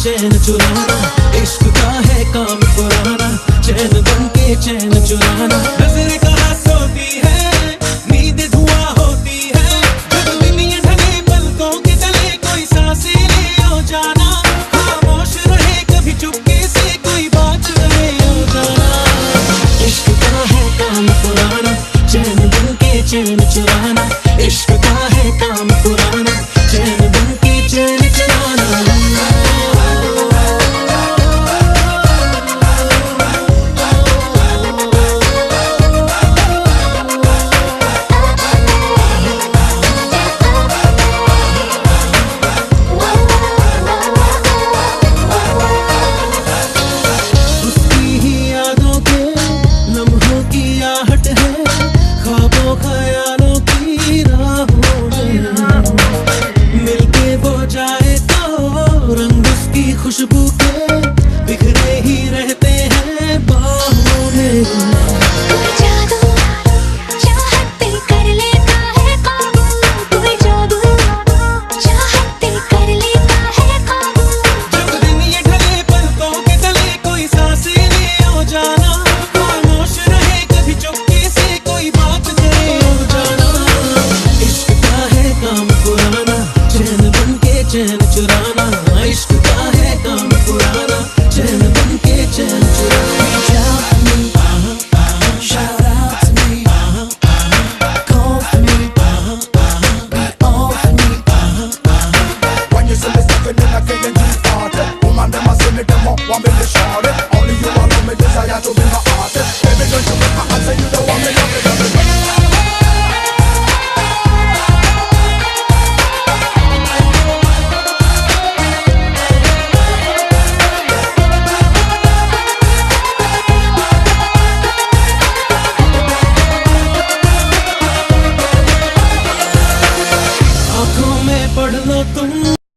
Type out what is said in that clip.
चैन चुराना, इश्क का है काम पुराना, चैन बन के चैन चुराना। नजर कहाँ सोती है, नींद धुआं होती है, जब दिन ये ढले पलकों के तले कोई सांसें ले हो जाना। खामोश रहे कभी चुपके से कोई बात रहे हो जाना। इश्क का है काम पुराना, चैन बन के चैन चुराना, इश्क का है काम पुराना, चैन बन के चैन चुराना। उसकी ही यादों के लम्हों की आहट है, ख्वाबों ख्यालों की राहों में मिलके वो जाए तो रंग उसकी खुशबू के बिखरे ही रहते हैं बाहों में। कोई जादू चाहत पे कर लेता है काबू, कोई जादू चाहत पे कर लेता है काबू। जब दिन ये ढले पलकों के तले कोई सांसें ले हो जाना। खामोश रहे कभी चुपके से कोई बात करे हो जाना। इश्क का है काम पुराना, चैन बन के चैन चुराना,